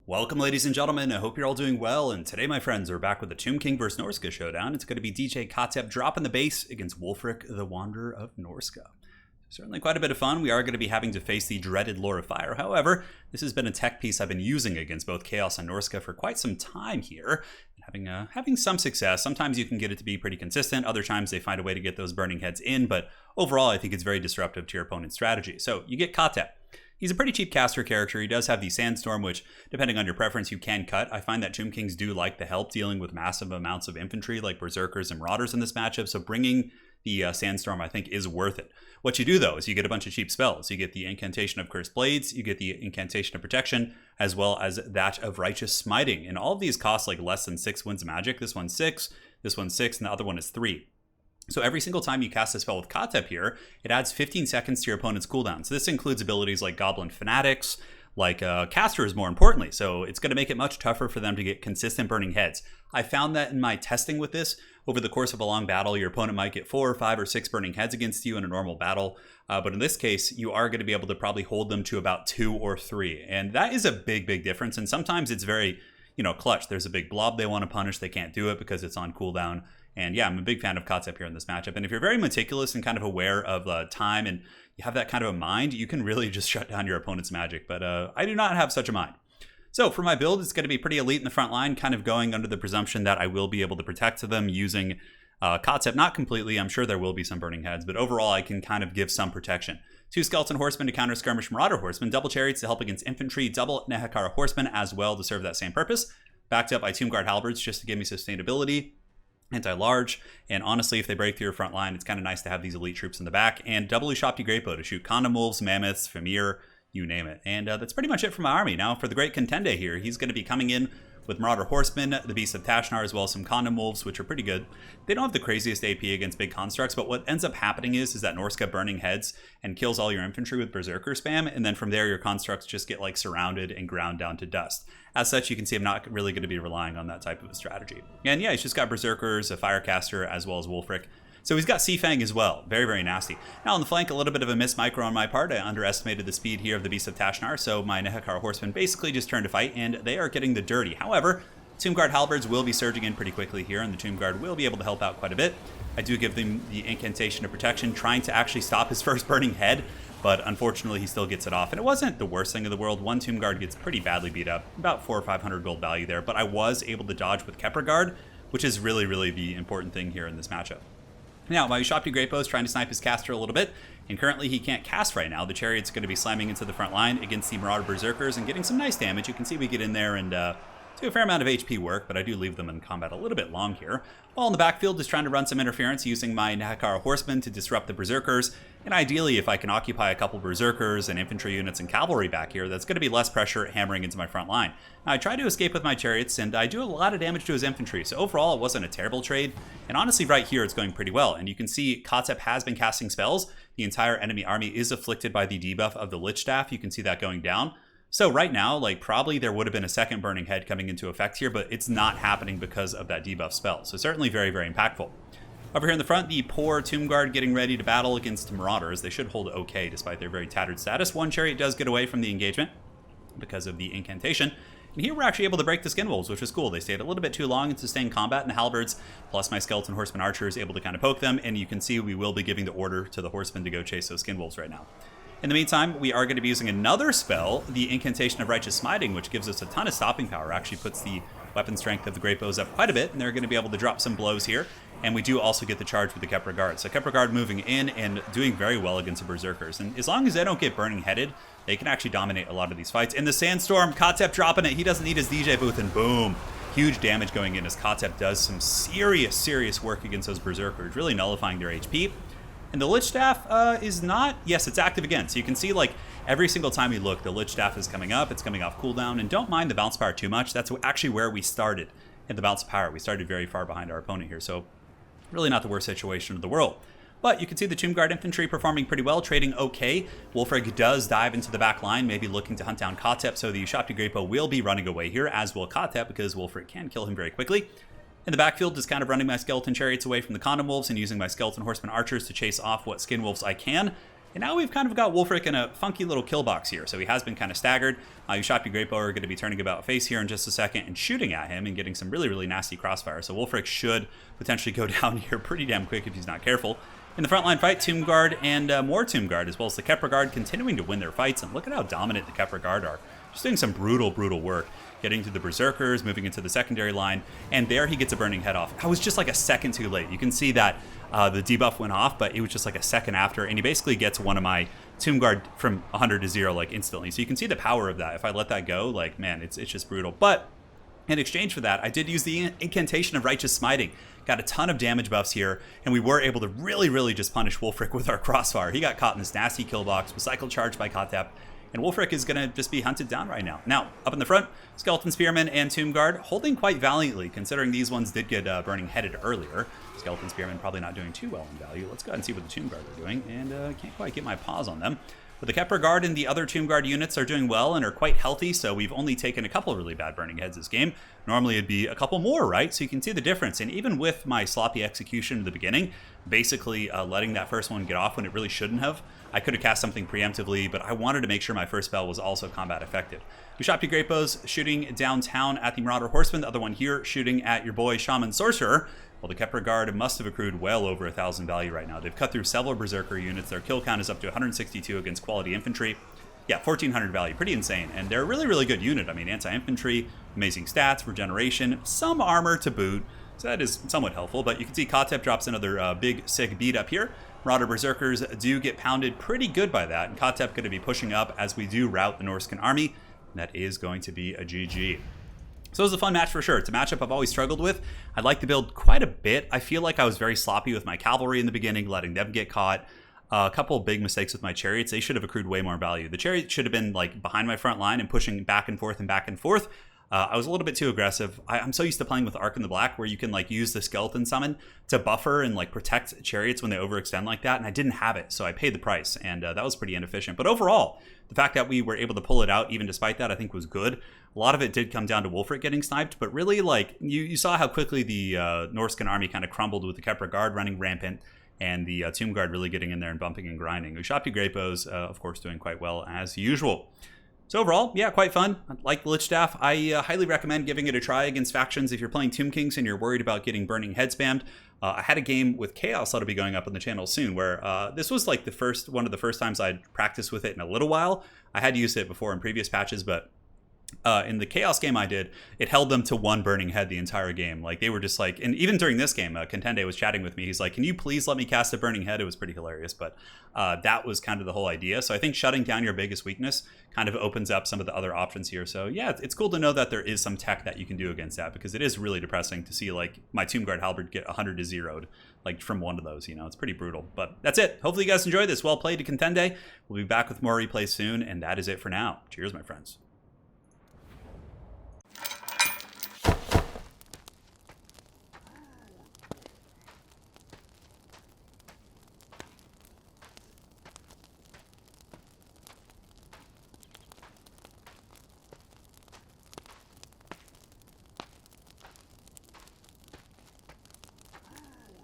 Welcome, ladies and gentlemen. I hope you're all doing well. And today, my friends, we're back with the Tomb King vs. Norsca showdown. It's going to be DJ KHATEP dropping the base against Wulfric, the Wanderer of Norsca. Certainly quite a bit of fun. We are going to be having to face the dreaded Lord of Fire. However, this has been a tech piece I've been using against both Chaos and Norsca for quite some time here. Having some success. Sometimes you can get it to be pretty consistent. Other times they find a way to get those burning heads in. But overall, I think it's very disruptive to your opponent's strategy. So you get KHATEP. He's a pretty cheap caster character. He does have the Sandstorm, which, depending on your preference, you can cut. I find that Tomb Kings do like the help dealing with massive amounts of infantry, like Berserkers and Marauders in this matchup, so bringing the Sandstorm, I think, is worth it. What you do, though, is you get a bunch of cheap spells. You get the Incantation of Cursed Blades, you get the Incantation of Protection, as well as that of Righteous Smiting. And all of these cost like less than 6 Winds of Magic. This one's 6, this one's 6, and the other one is 3. So every single time you cast a spell with KHATEP here, it adds 15 seconds to your opponent's cooldown. So this includes abilities like Goblin Fanatics, like Casters more importantly. So it's going to make it much tougher for them to get consistent burning heads. I found that in my testing with this, over the course of a long battle, your opponent might get 4 or 5 or 6 burning heads against you in a normal battle. But in this case, you are going to be able to probably hold them to about 2 or 3. And that is a big, big difference. And sometimes it's very, clutch. There's a big blob they want to punish. They can't do it because it's on cooldown. And yeah, I'm a big fan of KHATEP here in this matchup. And if you're very meticulous and kind of aware of time and you have that kind of a mind, you can really just shut down your opponent's magic. But I do not have such a mind. So for my build, it's going to be pretty elite in the front line, kind of going under the presumption that I will be able to protect them using KHATEP. Not completely. I'm sure there will be some burning heads, but overall I can kind of give some protection. 2 Skeleton Horsemen to counter Skirmish Marauder Horsemen, double Chariots to help against infantry, double Nehekara Horsemen as well to serve that same purpose. Backed up by Tomb Guard Halberds just to give me sustainability. Anti-large, and honestly, if they break through your front line, it's kind of nice to have these elite troops in the back, and doubly Shopty Greatbow to shoot Condom Wolves, Mammoths, Famir, you name it. And that's pretty much it for my army. Now for the Great Contende here, he's going to be coming in with Marauder Horsemen, the Beast of Tashnar, as well as some Condom Wolves, which are pretty good. They don't have the craziest AP against big constructs, but what ends up happening is that Norsca burning heads and kills all your infantry with Berserker spam, and then from there your constructs just get like surrounded and ground down to dust. As such, you can see I'm not really going to be relying on that type of a strategy. And yeah, he's just got Berserkers, a Firecaster, as well as Wulfric. So he's got Seafang as well. Very, very nasty. Now on the flank, a little bit of a miss micro on my part. I underestimated the speed here of the Beast of Tashnar, so my Nehekara Horsemen basically just turned to fight, and they are getting the dirty. However, Tomb Guard Halberds will be surging in pretty quickly here, and the Tomb Guard will be able to help out quite a bit. I do give them the Incantation of Protection, trying to actually stop his first burning head, but unfortunately he still gets it off. And it wasn't the worst thing in the world. One Tomb Guard gets pretty badly beat up, about 400 or 500 gold value there, but I was able to dodge with Kepra Guard, which is really, really the important thing here in this matchup. Now, my Shopty Greatbow is trying to snipe his caster a little bit, and currently he can't cast right now. The Chariot's going to be slamming into the front line against the Marauder Berserkers and getting some nice damage. You can see we get in there and do a fair amount of HP work, but I do leave them in combat a little bit long here. While in the backfield, just trying to run some interference using my Nehekara Horsemen to disrupt the Berserkers. And ideally, if I can occupy a couple Berserkers and infantry units and cavalry back here, that's going to be less pressure hammering into my front line. Now, I try to escape with my Chariots, and I do a lot of damage to his infantry, so overall, it wasn't a terrible trade. And honestly, right here, it's going pretty well. And you can see KHATEP has been casting spells. The entire enemy army is afflicted by the debuff of the Lich Staff. You can see that going down. So right now, probably there would have been a second burning head coming into effect here, but it's not happening because of that debuff spell. So certainly very, very impactful. Over here in the front, the poor Tomb Guard getting ready to battle against Marauders. They should hold okay despite their very tattered status. One Chariot does get away from the engagement because of the Incantation. And here we're actually able to break the Skin Wolves, which is cool. They stayed a little bit too long in sustained combat, and the Halberds, plus my Skeleton Horseman Archer, is able to kind of poke them. And you can see we will be giving the order to the Horsemen to go chase those Skin Wolves right now. In the meantime, we are going to be using another spell, the Incantation of Righteous Smiting, which gives us a ton of stopping power. Actually puts the weapon strength of the Greatbows up quite a bit, and they're going to be able to drop some blows here. And we do also get the charge with the Kepra Guard. So Kepra Guard moving in and doing very well against the Berserkers. And as long as they don't get burning headed, they can actually dominate a lot of these fights. In the Sandstorm, KHATEP dropping it. He doesn't need his DJ booth, and boom. Huge damage going in as KHATEP does some serious, serious work against those Berserkers, really nullifying their HP. And the Lich Staff is not... Yes, it's active again. So you can see, every single time you look, the Lich Staff is coming up. It's coming off cooldown. And don't mind the bounce power too much. That's actually where we started in the bounce power. We started very far behind our opponent here. So really not the worst situation in the world. But you can see the Tomb Guard infantry performing pretty well, trading okay. Wulfric does dive into the back line, maybe looking to hunt down KHATEP. So the Shopty Greatbow will be running away here, as will KHATEP, because Wulfric can kill him very quickly. In the backfield, just kind of running my Skeleton Chariots away from the Condom Wolves and using my Skeleton Horseman Archers to chase off what Skin Wolves I can. And now we've kind of got Wulfric in a funky little kill box here. So he has been kind of staggered. Ushapi Greatbow are going to be turning about face here in just a second and shooting at him and getting some really, really nasty crossfire. So Wulfric should potentially go down here pretty damn quick if he's not careful. In the frontline fight, Tomb Guard and more Tomb Guard, as well as the Kepler Guard, continuing to win their fights. And look at how dominant the Kepler Guard are. Just doing some brutal, brutal work. Getting to the Berserkers, moving into the secondary line, and there he gets a burning head off. I was just like a second too late. You can see that the debuff went off, but it was just like a second after, and he basically gets one of my Tomb Guard from 100 to 0 like instantly. So you can see the power of that. If I let that go, like, man, it's just brutal. But in exchange for that, I did use the incantation of Righteous Smiting. Got a ton of damage buffs here, and we were able to really, really just punish Wulfric with our crossfire. He got caught in this nasty kill box, was cycle charged by KHATEP, and Wulfric is going to just be hunted down right now. Now, up in the front, Skeleton Spearman and Tomb Guard holding quite valiantly, considering these ones did get burning headed earlier. Skeleton Spearman probably not doing too well in value. Let's go ahead and see what the Tomb Guard are doing, and can't quite get my paws on them. But the Kepler Guard and the other Tomb Guard units are doing well and are quite healthy, so we've only taken a couple of really bad burning heads this game. Normally it'd be a couple more, right? So you can see the difference. And even with my sloppy execution in the beginning, basically letting that first one get off when it really shouldn't have, I could have cast something preemptively, but I wanted to make sure my first spell was also combat effective. Ushapi Greatbows shooting downtown at the Marauder Horseman, the other one here shooting at your boy Shaman Sorcerer. Well, the Kepler Guard must have accrued well over 1,000 value right now. They've cut through several Berserker units. Their kill count is up to 162 against quality infantry. Yeah, 1,400 value, pretty insane. And they're a really, really good unit. I mean, anti-infantry, amazing stats, regeneration, some armor to boot. So that is somewhat helpful. But you can see KHATEP drops another big, sick beat up here. Marauder Berserkers do get pounded pretty good by that. And KHATEP going to be pushing up as we do rout the Norscan army. And that is going to be a GG. So it was a fun match for sure. It's a matchup I've always struggled with. I like the build quite a bit. I feel like I was very sloppy with my cavalry in the beginning, letting them get caught. A couple of big mistakes with my chariots. They should have accrued way more value. The chariot should have been like behind my front line and pushing back and forth and back and forth. I was a little bit too aggressive. I'm so used to playing with Arc in the Black where you can like use the skeleton summon to buffer and like protect chariots when they overextend like that, and I didn't have it, so I paid the price, and that was pretty inefficient. But overall, the fact that we were able to pull it out even despite that, I think was good. A lot of it did come down to Wulfric getting sniped, but really like you saw how quickly the Norscan army kind of crumbled with the Kepler Guard running rampant and the Tomb Guard really getting in there and bumping and grinding. Ushapi Greatbows, of course, doing quite well as usual. So overall, yeah, quite fun. Like the Lich Staff, I highly recommend giving it a try against factions if you're playing Tomb Kings and you're worried about getting burning head spammed. I had a game with Chaos that'll be going up on the channel soon where this was like one of the first times I'd practiced with it in a little while. I had used it before in previous patches, but in the Chaos game I did, it held them to one burning head the entire game. Like they were just like, and even during this game, Contende was chatting with me. He's like, can you please let me cast a burning head? It was pretty hilarious, but that was kind of the whole idea. So I think shutting down your biggest weakness kind of opens up some of the other options here. So yeah, it's cool to know that there is some tech that you can do against that, because it is really depressing to see like my Tomb Guard Halberd get 100 to 0'd like from one of those, you know, it's pretty brutal. But that's it. Hopefully you guys enjoyed this. Well played to Contende. We'll be back with more replays soon, and that is it for now. Cheers, my friends.